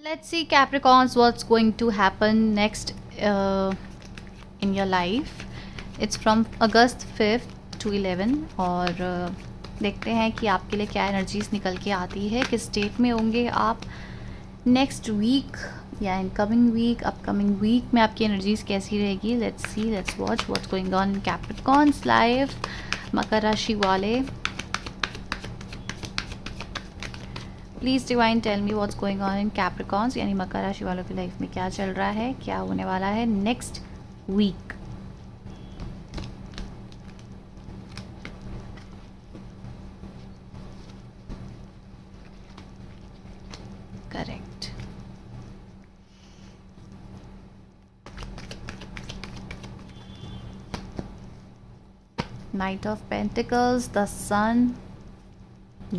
Let's see, Capricorns, what's going to happen next in your life. It's from August 5th to 11 और देखते हैं कि आपके लिए क्या एनर्जीज निकल के आती है, किस स्टेट में होंगे आप नेक्स्ट वीक या in coming week, upcoming week में आपकी एनर्जीज कैसी रहेगी. Let's see, let's watch what's going on in Capricorn's life. मकर राशि वाले, please divine tell me what's going on in Capricorns, यानी मकर राशि वालों की लाइफ में क्या चल रहा है, क्या होने वाला है next week. Correct. Knight of Pentacles, the Sun.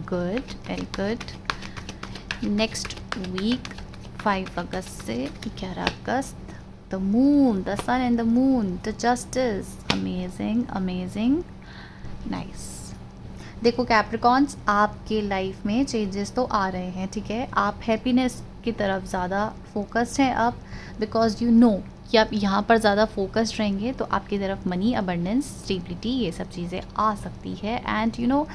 Good, very good. Next week 5 अगस्त से 11 अगस्त, the moon, the sun and the moon, the justice. Amazing, amazing, nice. देखो कैप्रिकॉन्स, आपके लाइफ में चेंजेस तो आ रहे हैं, ठीक है. आप हैप्पीनेस की तरफ ज़्यादा फोकस्ड हैं अब, बिकॉज यू नो कि आप यहाँ पर ज़्यादा फोकस्ड रहेंगे तो आपकी तरफ मनी, अबंडेंस, स्टेबिलिटी, ये सब चीज़ें आ सकती है. एंड यू नो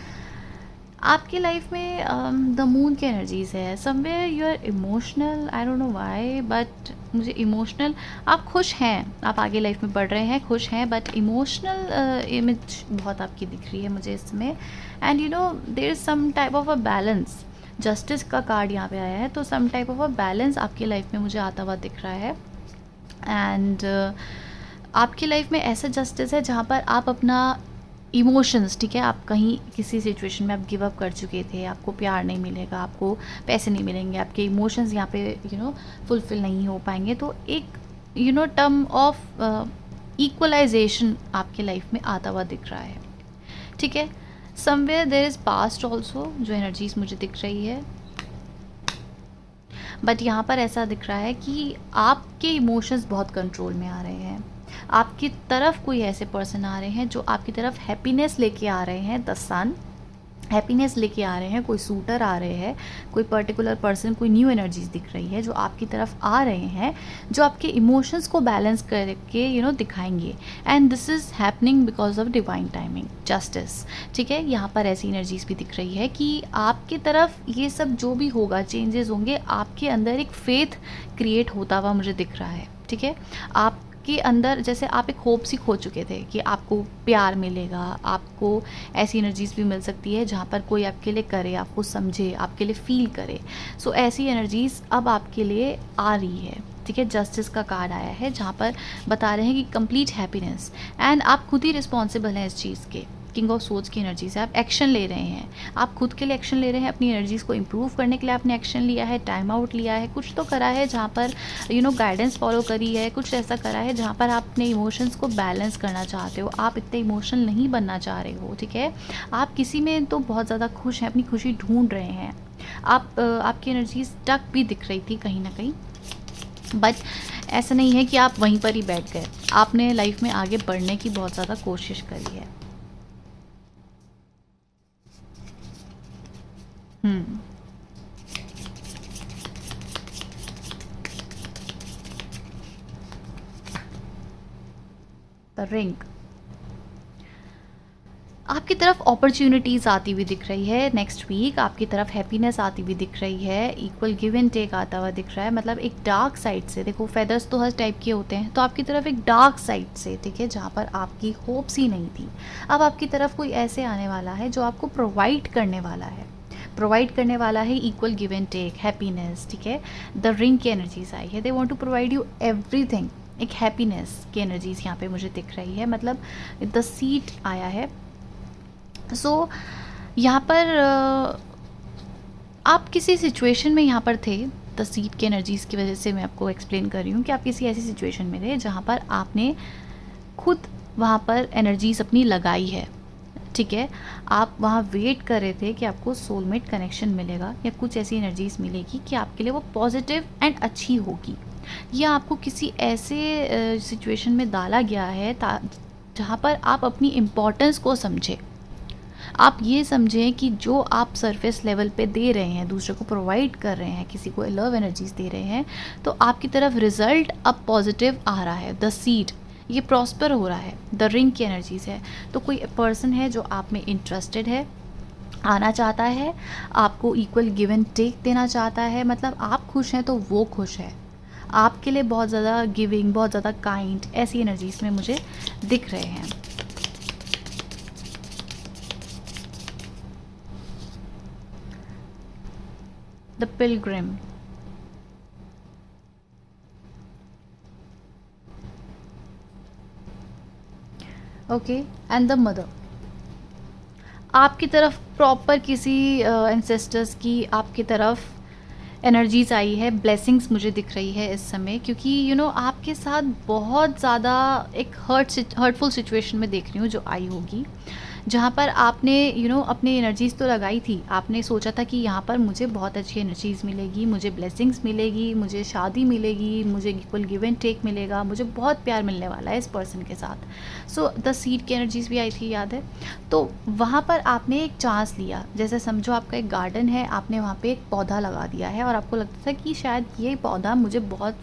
आपकी लाइफ में द मून की एनर्जीज है. Somewhere you are emotional, I don't know why, but मुझे इमोशनल, आप खुश हैं, आप आगे लाइफ में बढ़ रहे हैं, खुश हैं, बट इमोशनल इमेज बहुत आपकी दिख रही है मुझे इसमें. And you know there is some type of a balance. Justice का कार्ड यहाँ पे आया है, तो some type of a balance आपकी लाइफ में मुझे आता हुआ दिख रहा है. एंड आपकी लाइफ में ऐसा जस्टिस है जहाँ पर आप अपना इमोशंस, ठीक है, आप कहीं किसी सिचुएशन में आप गिव अप कर चुके थे, आपको प्यार नहीं मिलेगा, आपको पैसे नहीं मिलेंगे, आपके इमोशंस यहाँ पे फुलफिल नहीं हो पाएंगे, तो एक टर्म ऑफ इक्वलाइजेशन आपके लाइफ में आता हुआ दिख रहा है, ठीक है. Somewhere there is past also, जो एनर्जीज मुझे दिख रही है, बट यहाँ पर ऐसा दिख रहा है कि आपके इमोशंस बहुत कंट्रोल में आ रहे हैं. आपकी तरफ कोई ऐसे पर्सन आ रहे हैं जो आपकी तरफ हैप्पीनेस लेके आ रहे हैं. द सन हैप्पीनेस लेके आ रहे हैं, कोई सूटर आ रहे हैं, कोई पर्टिकुलर पर्सन, कोई न्यू एनर्जीज दिख रही है जो आपकी तरफ आ रहे हैं, जो आपके इमोशंस को बैलेंस करके दिखाएंगे. And this is happening because of divine timing, justice, ठीक है. यहाँ पर ऐसी एनर्जीज भी दिख रही है कि आपकी तरफ ये सब जो भी होगा, चेंजेस होंगे, आपके अंदर एक फेथ क्रिएट होता हुआ मुझे दिख रहा है, ठीक है. आप के अंदर जैसे आप एक होप सी खो चुके थे कि आपको प्यार मिलेगा, आपको ऐसी एनर्जीज भी मिल सकती है जहाँ पर कोई आपके लिए करे, आपको समझे, आपके लिए फील करे. सो ऐसी एनर्जीज अब आपके लिए आ रही है, ठीक है. जस्टिस का कार्ड आया है जहाँ पर बता रहे हैं कि कंप्लीट हैप्पीनेस, एंड आप खुद ही रिस्पॉन्सिबल हैं इस चीज़ के. किंग ऑफ सोर्ड्स की एनर्जी से आप एक्शन ले रहे हैं, आप खुद के लिए एक्शन ले रहे हैं, अपनी एनर्जीज़ को इम्प्रूव करने के लिए आपने एक्शन लिया है, टाइम आउट लिया है, कुछ तो करा है जहाँ पर गाइडेंस फॉलो करी है, कुछ ऐसा करा है जहाँ पर आप अपने इमोशंस को बैलेंस करना चाहते हो. आप इतने इमोशनल नहीं बनना चाह रहे हो, ठीक है. आप किसी में तो बहुत ज़्यादा खुश हैं, अपनी खुशी ढूंढ रहे हैं. आपकी एनर्जी स्टक भी दिख रही थी कहीं ना कहीं, बट ऐसा नहीं है कि आप वहीं पर ही बैठ गए. आपने लाइफ में आगे बढ़ने की बहुत ज़्यादा कोशिश करी है. द रिंग, आपकी तरफ अपॉर्चुनिटीज़ आती हुई दिख रही है नेक्स्ट वीक. आपकी तरफ हैप्पीनेस आती हुई दिख रही है, इक्वल गिव एंड टेक आता हुआ दिख रहा है. मतलब एक डार्क साइड से, देखो फेदर्स तो हर टाइप के होते हैं, तो आपकी तरफ एक डार्क साइड से, ठीक है, जहाँ पर आपकी होप्स ही नहीं थी, अब आपकी तरफ कोई ऐसे आने वाला है जो आपको प्रोवाइड करने वाला है equal give and take, happiness, ठीक है. द रिंग की एनर्जीज आई है, they want to provide you everything. एक हैप्पीनेस की एनर्जीज यहाँ पे मुझे दिख रही है, मतलब द सीट आया है. सो यहाँ पर आप किसी सिचुएशन में यहाँ पर थे. द सीट की एनर्जीज़ की वजह से मैं आपको एक्सप्लेन कर रही हूँ कि आप किसी ऐसी सिचुएशन में थे जहाँ पर आपने खुद वहाँ पर एनर्जीज अपनी लगाई है, ठीक है. आप वहाँ वेट कर रहे थे कि आपको सोलमेट कनेक्शन मिलेगा या कुछ ऐसी एनर्जीज मिलेगी कि आपके लिए वो पॉजिटिव एंड अच्छी होगी, या आपको किसी ऐसे सिचुएशन में डाला गया है जहाँ पर आप अपनी इम्पोर्टेंस को समझे. आप ये समझें कि जो आप सरफेस लेवल पे दे रहे हैं, दूसरे को प्रोवाइड कर रहे हैं, किसी को लव एनर्जीज दे रहे हैं, तो आपकी तरफ रिजल्ट अब पॉजिटिव आ रहा है। द सीड ये प्रॉस्पर हो रहा है। द रिंग की एनर्जीज है। तो कोई पर्सन है जो आप में इंटरेस्टेड है, आना चाहता है, आपको इक्वल गिव एंड टेक देना चाहता है, मतलब आप खुश हैं तो वो खुश है, आपके लिए बहुत ज़्यादा गिविंग, बहुत ज़्यादा काइंड, ऐसी एनर्जीज में मुझे दिख रहे हैं। The Pilgrim, okay, and the mother. आपकी तरफ प्रॉपर किसी एंसेस्टर्स की आपकी तरफ एनर्जीज आई है, ब्लेसिंग्स मुझे दिख रही है इस समय, क्योंकि आपके साथ बहुत ज़्यादा एक हर्टफुल सिचुएशन में देख रही हूँ जो आई होगी, जहाँ पर आपने अपनी एनर्जीज़ तो लगाई थी, आपने सोचा था कि यहाँ पर मुझे बहुत अच्छी एनर्जीज़ मिलेगी, मुझे ब्लेसिंग्स मिलेगी, मुझे शादी मिलेगी, मुझे इक्वल गिव एंड टेक मिलेगा, मुझे बहुत प्यार मिलने वाला है इस पर्सन के साथ। सो द सीड की एनर्जीज़ भी आई थी, याद है? तो वहाँ पर आपने एक चांस लिया, जैसे समझो आपका एक गार्डन है, आपने वहाँ पे एक पौधा लगा दिया है और आपको लगता था कि शायद ये पौधा मुझे बहुत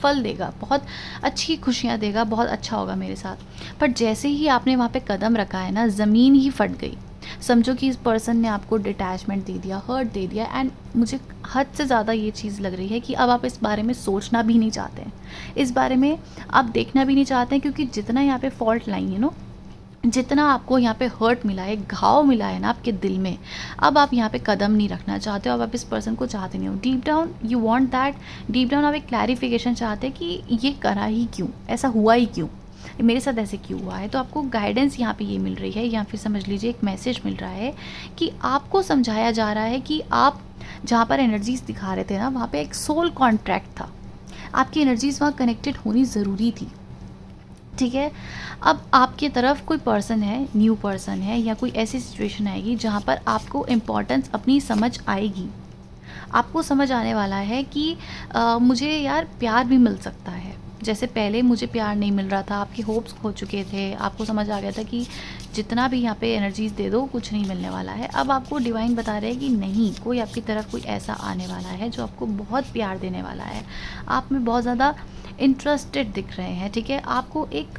फल देगा, बहुत अच्छी खुशियाँ देगा, बहुत अच्छा होगा मेरे साथ। पर जैसे ही आपने वहाँ पे कदम रखा है ना, ज़मीन ही फट गई। समझो कि इस पर्सन ने आपको डिटैचमेंट दे दिया, हर्ट दे दिया, एंड मुझे हद से ज़्यादा ये चीज़ लग रही है कि अब आप इस बारे में सोचना भी नहीं चाहते हैं, इस बारे में आप देखना भी नहीं चाहते हैं, क्योंकि जितना यहाँ पे फॉल्ट लाइन जितना आपको यहाँ पे हर्ट मिला है, घाव मिला है ना आपके दिल में, अब आप यहाँ पे कदम नहीं रखना चाहते हो, अब आप इस पर्सन को चाहते नहीं हो। Deep down you want that, deep down आप एक क्लैरिफिकेशन चाहते हैं कि ये करा ही क्यों, ऐसा हुआ ही क्यों, मेरे साथ ऐसे क्यों हुआ है। तो आपको गाइडेंस यहाँ पे ये मिल रही है, या फिर समझ लीजिए एक मैसेज मिल रहा है कि आपको समझाया जा रहा है कि आप जहाँ पर एनर्जीज दिखा रहे थे ना, वहाँ पे एक सोल कॉन्ट्रैक्ट था, आपकी एनर्जीज वहाँ कनेक्टेड होनी ज़रूरी थी। ठीक है, अब आपकी तरफ कोई पर्सन है, न्यू पर्सन है, या कोई ऐसी सिचुएशन आएगी जहाँ पर आपको इम्पोर्टेंस अपनी समझ आएगी, आपको समझ आने वाला है कि मुझे यार प्यार भी मिल सकता है, जैसे पहले मुझे प्यार नहीं मिल रहा था, आपके होप्स खो चुके थे, आपको समझ आ गया था कि जितना भी यहाँ पे एनर्जीज दे दो कुछ नहीं मिलने वाला है। अब आपको डिवाइन बता रहे हैं कि नहीं, कोई आपकी तरफ कोई ऐसा आने वाला है जो आपको बहुत प्यार देने वाला है, आप में बहुत ज़्यादा इंटरेस्टेड दिख रहे हैं। ठीक है, आपको एक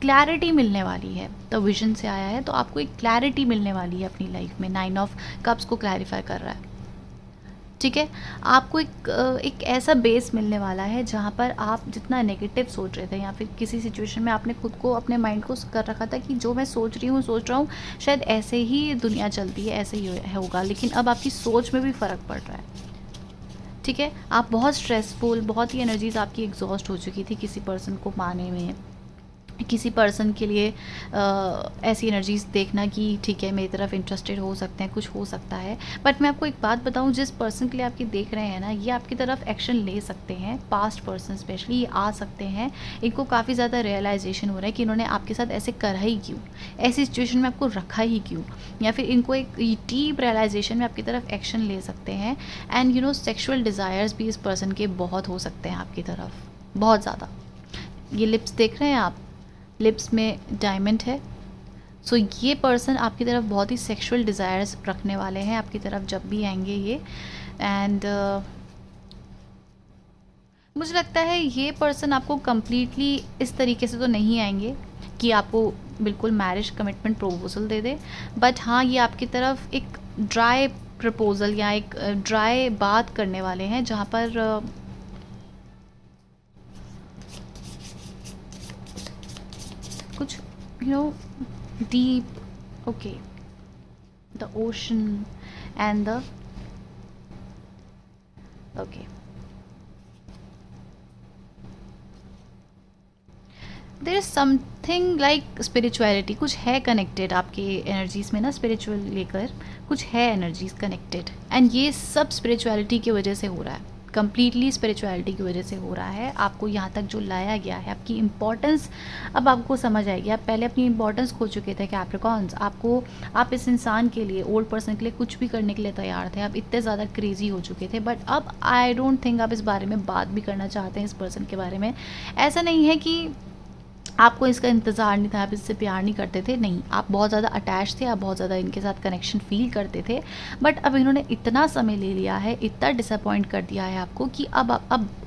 क्लैरिटी मिलने वाली है, तो विजन से आया है, तो आपको एक क्लैरिटी मिलने वाली है अपनी लाइफ में। 9 ऑफ कप्स को क्लैरिफाई कर रहा है। ठीक है, आपको एक ऐसा बेस मिलने वाला है जहाँ पर आप जितना नेगेटिव सोच रहे थे, या फिर किसी सिचुएशन में आपने खुद को, अपने माइंड को कर रखा था कि जो मैं सोच रहा हूँ शायद ऐसे ही दुनिया चलती है, ऐसे ही होगा, लेकिन अब आपकी सोच में भी फ़र्क पड़ रहा है। ठीक है, आप बहुत स्ट्रेसफुल, बहुत ही एनर्जीज आपकी एग्जॉस्ट हो चुकी थी किसी पर्सन को पाने में, किसी पर्सन के लिए ऐसी एनर्जीज देखना कि ठीक है मेरी तरफ इंटरेस्टेड हो सकते हैं, कुछ हो सकता है। बट मैं आपको एक बात बताऊं, जिस पर्सन के लिए आपकी देख रहे हैं ना, ये आपकी तरफ एक्शन ले सकते हैं, पास्ट पर्सन स्पेशली ये आ सकते हैं, इनको काफ़ी ज़्यादा रियलाइजेशन हो रहा है कि इन्होंने आपके साथ ऐसे करा ही क्यों, ऐसी सिचुएशन में आपको रखा ही क्यों, या फिर इनको एक डीप रियलाइजेशन में आपकी तरफ एक्शन ले सकते हैं। एंड सेक्शुअल डिज़ायर्स भी इस पर्सन के बहुत हो सकते हैं आपकी तरफ, बहुत ज़्यादा। ये लिप्स देख रहे हैं आप, लिप्स में डायमंड है। सो ये पर्सन आपकी तरफ बहुत ही सेक्सुअल डिज़ायर्स रखने वाले हैं आपकी तरफ जब भी आएंगे ये। एंड मुझे लगता है ये पर्सन आपको कम्प्लीटली इस तरीके से तो नहीं आएंगे कि आपको बिल्कुल marriage commitment proposal they they, but हाँ ये आपकी तरफ एक ड्राई प्रपोजल या एक ड्राई बात करने वाले हैं, जहाँ पर कुछ deep, okay, the ocean and the, okay, there is something like spirituality, कुछ है कनेक्टेड आपके एनर्जीज में ना, स्पिरिचुअल लेकर कुछ है एनर्जीज कनेक्टेड, एंड ये सब स्पिरिचुअलिटी की वजह से हो रहा है, कम्प्लीटली स्पिरिचुअलिटी की वजह से हो रहा है। आपको यहाँ तक जो लाया गया है, आपकी इम्पोर्टेंस अब आपको समझ आएगी। आप पहले अपनी इम्पोर्टेंस खो चुके थे कैप्रिकॉन्स, आप इस इंसान के लिए, ओल्ड पर्सन के लिए कुछ भी करने के लिए तैयार थे, आप इतने ज़्यादा क्रेजी हो चुके थे, बट अब आई डोंट थिंक आप इस बारे में बात भी करना चाहते हैं इस पर्सन के बारे में। ऐसा नहीं है कि आपको इसका इंतज़ार नहीं था, आप इससे प्यार नहीं करते थे, नहीं, आप बहुत ज़्यादा अटैच थे, आप बहुत ज़्यादा इनके साथ कनेक्शन फ़ील करते थे। बट अब इन्होंने इतना समय ले लिया है, इतना डिसअपॉइंट कर दिया है आपको कि अब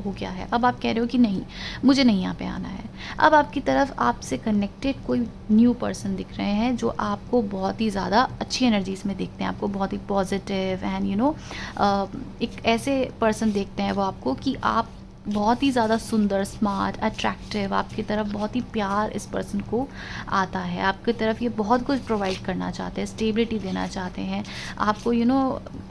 हो गया है, अब आप कह रहे हो कि नहीं, मुझे नहीं यहाँ पे आना है। अब आपकी तरफ आपसे कनेक्टेड कोई न्यू पर्सन दिख रहे हैं जो आपको बहुत ही ज़्यादा अच्छी एनर्जीज़ में देखते हैं, आपको बहुत ही पॉजिटिव एंड एक ऐसे पर्सन देखते हैं वो आपको कि आप बहुत ही ज़्यादा सुंदर, स्मार्ट, अट्रैक्टिव, आपकी तरफ बहुत ही प्यार इस पर्सन को आता है, आपकी तरफ ये बहुत कुछ प्रोवाइड करना चाहते हैं, स्टेबिलिटी देना चाहते हैं, आपको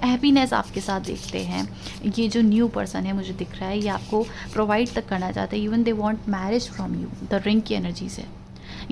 हैप्पीनेस आपके साथ देखते हैं। ये जो न्यू पर्सन है मुझे दिख रहा है, ये आपको प्रोवाइड तक करना चाहते हैं। Even they want marriage from you, the ring की एनर्जी से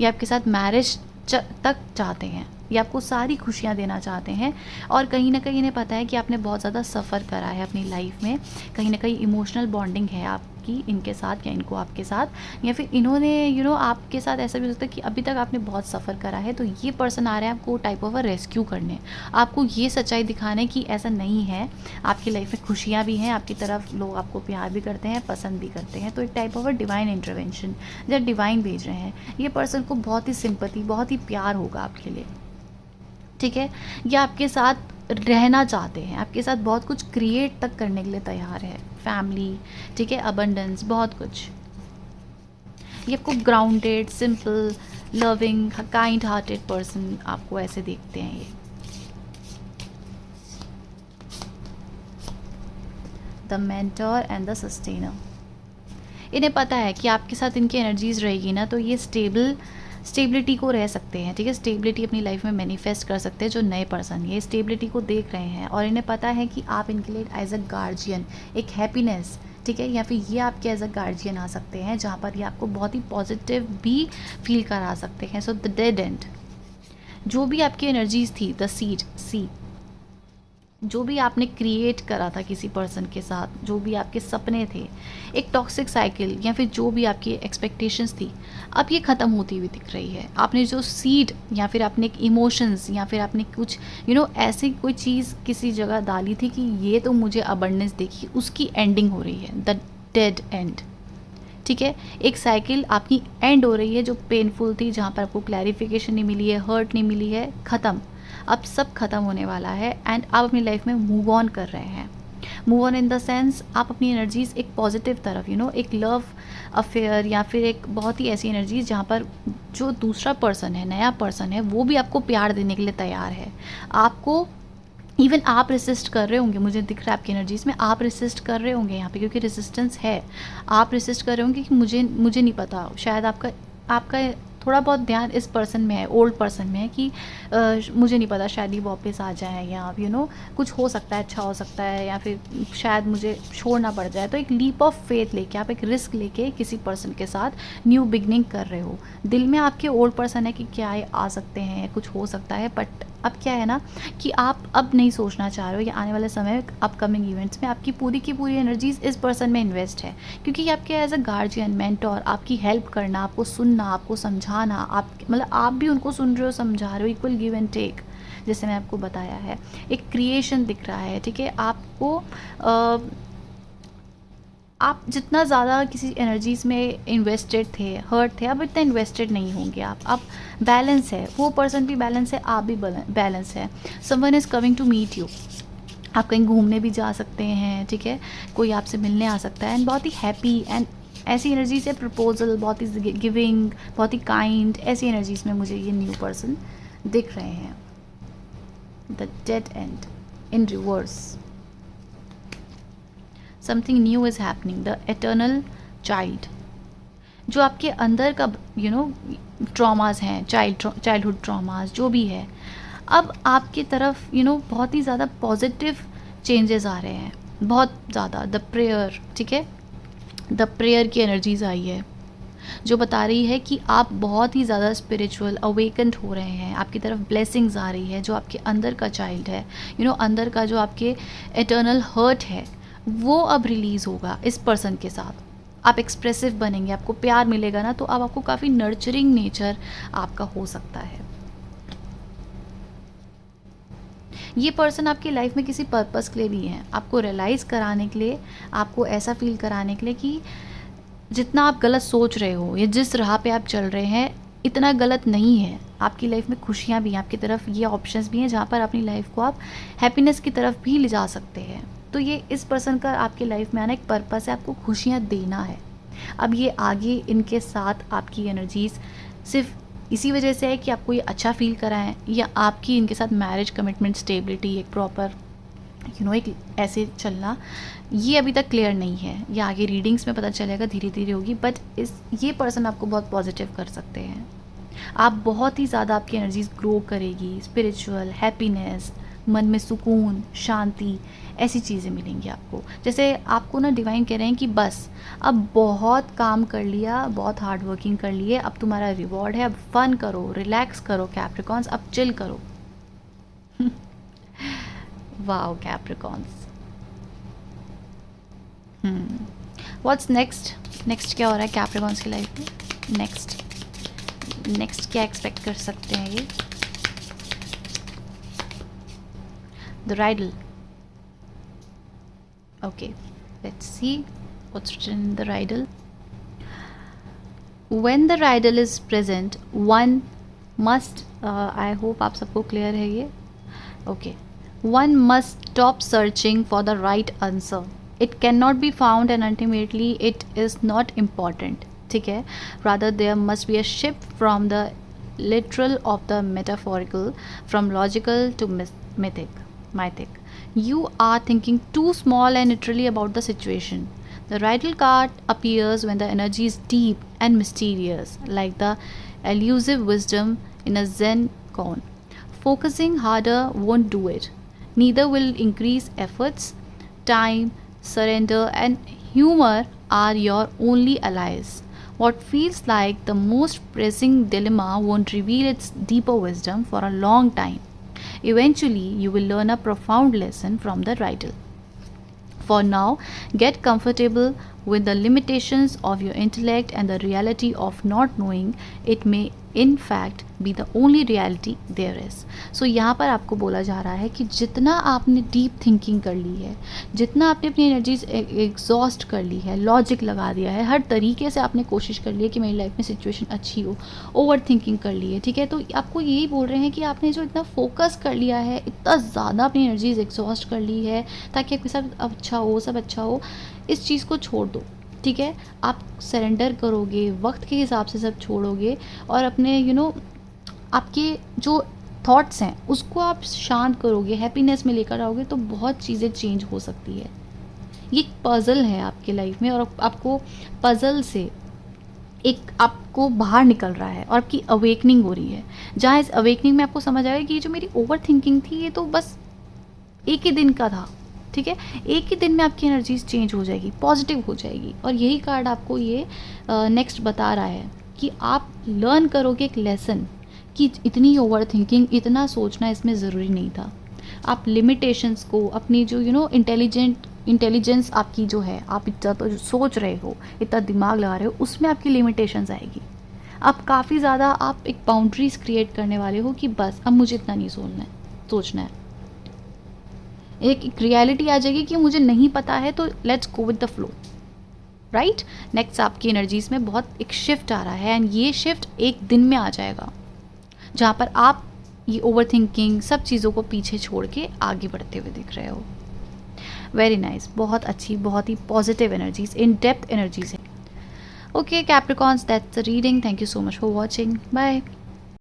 ये आपके साथ मैरिज तक चाहते हैं, ये आपको सारी खुशियाँ देना चाहते हैं। और कहीं ना कहीं इन्हें पता है कि आपने बहुत ज़्यादा सफ़र करा है अपनी लाइफ में, कहीं ना कहीं इमोशनल बॉन्डिंग है आपकी इनके साथ या इनको आपके साथ, या फिर इन्होंने आपके साथ ऐसा भी हो सकता है कि अभी तक आपने बहुत सफ़र करा है, तो ये पर्सन आ रहा है आपको टाइप ऑफ अ रेस्क्यू करने, आपको ये सच्चाई दिखाने की ऐसा नहीं है, आपकी लाइफ में खुशियाँ भी हैं, आपकी तरफ लोग आपको प्यार भी करते हैं, पसंद भी करते हैं। तो एक type of a divine intervention जब डिवाइन भेज रहे हैं, ये पर्सन को बहुत ही सिंपैथी, बहुत ही प्यार होगा आपके लिए, ठीक है। ये आपके साथ रहना चाहते हैं, आपके साथ बहुत कुछ क्रिएट तक करने के लिए तैयार है, फैमिली, ठीक है, अबंडेंस, बहुत कुछ। ये आपको grounded, simple, loving, kind hearted person आपको ऐसे देखते हैं। ये the mentor and the sustainer. इन्हें पता है कि आपके साथ इनकी एनर्जीज रहेगी ना, तो ये स्टेबिलिटी को रह सकते हैं, ठीक है, स्टेबिलिटी अपनी लाइफ में मैनिफेस्ट कर सकते हैं। जो नए पर्सन ये स्टेबिलिटी को देख रहे हैं और इन्हें पता है कि आप इनके लिए एज अ गार्जियन, एक हैप्पीनेस, ठीक है, या फिर ये आपके एज अ गार्जियन आ सकते हैं जहाँ पर ये आपको बहुत ही पॉजिटिव भी फील करा सकते हैं। सो द डेड एंड, जो भी आपकी एनर्जीज थी, द सीड, जो भी आपने क्रिएट करा था किसी पर्सन के साथ, जो भी आपके सपने थे, एक टॉक्सिक साइकिल या फिर जो भी आपकी एक्सपेक्टेशंस थी, अब ये ख़त्म होती हुई दिख रही है। आपने जो सीड या फिर आपने एक इमोशंस या फिर आपने कुछ ऐसी कोई चीज़ किसी जगह डाली थी कि ये तो मुझे अबंडेंस देखी, उसकी एंडिंग हो रही है, द डेड एंड, ठीक है। एक साइकिल आपकी एंड हो रही है जो पेनफुल थी, जहाँ पर आपको क्लैरिफिकेशन नहीं मिली है, हर्ट नहीं मिली है, ख़त्म, अब सब खत्म होने वाला है एंड आप अपनी लाइफ में मूव ऑन कर रहे हैं। Move on in the sense आप अपनी एनर्जीज एक पॉजिटिव तरफ, एक लव अफेयर या फिर एक बहुत ही ऐसी एनर्जीज जहाँ पर जो दूसरा पर्सन है, नया पर्सन है, वो भी आपको प्यार देने के लिए तैयार है। आपको इवन आप रेसिस्ट कर रहे होंगे, मुझे दिख रहा है आपकी एनर्जीज में आप रेसिस्ट कर रहे होंगे यहाँ पे, क्योंकि रेसिस्टेंस है, आप रेसिस्ट कर रहे होंगे कि मुझे नहीं पता, शायद आपका थोड़ा बहुत ध्यान इस पर्सन में है, ओल्ड पर्सन में है कि मुझे नहीं पता, शायद ये वापस आ जाए या कुछ हो सकता है, अच्छा हो सकता है, या फिर शायद मुझे छोड़ना पड़ जाए। तो एक लीप ऑफ फेथ लेके, आप एक रिस्क लेके किसी पर्सन के साथ न्यू बिगनिंग कर रहे हो। दिल में आपके ओल्ड पर्सन है कि क्या ये आ सकते हैं, कुछ हो सकता है, बट अब क्या है ना कि आप अब नहीं सोचना चाह रहे हो, या आने वाले समय अपकमिंग इवेंट्स में आपकी पूरी की पूरी एनर्जीज इस पर्सन में इन्वेस्ट है, क्योंकि ये आपके एज अ गार्जियन, मेंटोर, आपकी हेल्प करना, आपको सुनना, आपको समझाना, आप मतलब आप भी उनको सुन रहे हो, समझा रहे हो, इक्वल गिव एंड टेक, जैसे मैं आपको बताया है। एक क्रिएशन दिख रहा है, ठीक है। आपको आप जितना ज़्यादा किसी एनर्जीज़ में इन्वेस्टेड थे, हर्ट थे, अब इतना इन्वेस्टेड नहीं होंगे आप बैलेंस है, वो पर्सन भी बैलेंस है, आप भी बैलेंस है। Someone is coming to meet you, आप कहीं घूमने भी जा सकते हैं, ठीक है, कोई आपसे मिलने आ सकता है एंड बहुत ही हैप्पी एंड ऐसी एनर्जी से प्रपोजल, बहुत ही गिविंग, बहुत ही काइंड, ऐसी एनर्जीज़ में मुझे ये न्यू पर्सन दिख रहे हैं। The dead and in reverse, something new is happening, the eternal child, जो आपके अंदर का ट्रॉमास हैं, चाइल्डहुड ट्रॉमास जो भी है, अब आपकी तरफ बहुत ही ज़्यादा पॉजिटिव चेंजेस आ रहे हैं, बहुत ज़्यादा। द प्रेयर, ठीक है, द प्रेयर की एनर्जीज आई है जो बता रही है कि आप बहुत ही ज़्यादा स्पिरिचुअल अवेकेंड हो रहे हैं, आपकी तरफ ब्लेसिंग्स आ रही है। जो आपके अंदर का चाइल्ड है, अंदर का जो आपके एटर्नल हर्ट है, वो अब रिलीज़ होगा इस पर्सन के साथ। आप एक्सप्रेसिव बनेंगे, आपको प्यार मिलेगा ना, तो अब आपको काफ़ी नर्चरिंग नेचर आपका हो सकता है। ये पर्सन आपकी लाइफ में किसी पर्पस के लिए भी है, आपको रियलाइज़ कराने के लिए, आपको ऐसा फील कराने के लिए कि जितना आप गलत सोच रहे हो या जिस राह पे आप चल रहे हैं इतना गलत नहीं है। आपकी लाइफ में खुशियाँ भी हैं, आपकी तरफ ये ऑप्शंस भी हैं जहाँ पर अपनी लाइफ को आप हैप्पीनेस की तरफ भी ले जा सकते हैं। तो ये इस पर्सन का आपकी लाइफ में आना एक पर्पस है, आपको खुशियाँ देना है। अब ये आगे इनके साथ आपकी एनर्जीज सिर्फ इसी वजह से है कि आपको ये अच्छा फील कराएं, या आपकी इनके साथ मैरिज कमिटमेंट स्टेबिलिटी एक प्रॉपर एक ऐसे चलना, ये अभी तक क्लियर नहीं है। ये आगे रीडिंग्स में पता चलेगा, धीरे धीरे होगी। बट ये पर्सन आपको बहुत पॉजिटिव कर सकते हैं। आप बहुत ही ज़्यादा, आपकी एनर्जीज ग्रो करेगी, स्पिरिचुअल हैप्पीनेस, मन में सुकून, शांति, ऐसी चीज़ें मिलेंगी आपको। जैसे आपको ना डिवाइन कह रहे हैं कि बस अब बहुत काम कर लिया, बहुत हार्ड वर्किंग कर लिए, अब तुम्हारा रिवॉर्ड है, अब फन करो, रिलैक्स करो कैप्रिकॉन्स, अब चिल करो। Wow Capricorns. What's next? Next क्या हो रहा है कैप्रिकॉन्स की लाइफ में? नेक्स्ट क्या एक्सपेक्ट कर सकते हैं ये? The Rydal. Okay, let's see what's written in the riddle. When the riddle is present, one must, I hope आप सबको clear है ये. Okay. One must stop searching for the right answer. It cannot be found and ultimately it is not important. ठीक है? Rather there must be a shift from the literal of the metaphorical, from logical to mythic. You are thinking too small and literally about the situation. The riddle card appears when the energy is deep and mysterious, like the elusive wisdom in a Zen koan. Focusing harder won't do it. Neither will increase efforts. Time, surrender, and humor are your only allies. What feels like the most pressing dilemma won't reveal its deeper wisdom for a long time. Eventually, you will learn a profound lesson from the riddle. For now, get comfortable with the limitations of your intellect and the reality of not knowing. It may in fact be the only reality there is. So यहाँ पर आपको बोला जा रहा है कि जितना आपने डीप थिंकिंग कर ली है, जितना आपने अपनी एनर्जीज एग्जॉस्ट कर ली है, लॉजिक लगा दिया है, हर तरीके से आपने कोशिश कर ली है कि मेरी लाइफ में सिचुएशन अच्छी हो, ओवर थिंकिंग कर ली है, ठीक है, तो आपको यही बोल रहे हैं कि आपने जो इतना फोकस कर लिया है, इतना ज़्यादा अपनी एनर्जीज एग्जॉस्ट कर ली है ताकि आपके साथ अच्छा हो, सब अच्छा हो, इस चीज़ को छोड़ दो। ठीक है, आप सरेंडर करोगे, वक्त के हिसाब से सब छोड़ोगे और अपने आपके जो थॉट्स हैं उसको आप शांत करोगे, हैप्पीनेस में लेकर आओगे, तो बहुत चीज़ें चेंज हो सकती है। ये एक पज़ल है आपके लाइफ में और आपको पज़ल से एक आपको बाहर निकल रहा है और आपकी अवेकनिंग हो रही है, जहाँ इस अवेकनिंग में आपको समझ आएगा कि ये जो मेरी ओवर थिंकिंग थी ये तो बस एक ही दिन का था। ठीक है, एक ही दिन में आपकी एनर्जीज चेंज हो जाएगी, पॉजिटिव हो जाएगी। और यही कार्ड आपको ये नेक्स्ट बता रहा है कि आप लर्न करोगे एक लेसन कि इतनी ओवर थिंकिंग, इतना सोचना इसमें ज़रूरी नहीं था। आप लिमिटेशंस को, अपनी जो इंटेलिजेंस आपकी जो है, आप इतना तो सोच रहे हो, इतना दिमाग लगा रहे हो, उसमें आपकी लिमिटेशंस आएगी। अब काफ़ी ज़्यादा आप एक बाउंड्रीज क्रिएट करने वाले हो कि बस अब मुझे इतना नहीं सोचना है। एक रियलिटी आ जाएगी कि मुझे नहीं पता है, तो let's go with the flow, right. Next आपकी एनर्जीज में बहुत एक शिफ्ट आ रहा है एंड ये शिफ्ट एक दिन में आ जाएगा, जहाँ पर आप ये ओवर थिंकिंग सब चीज़ों को पीछे छोड़ के आगे बढ़ते हुए दिख रहे हो। वेरी नाइस, बहुत अच्छी, बहुत ही positive energies, in depth energies है। Okay Capricorns, that's the reading. Thank you so much for watching, bye.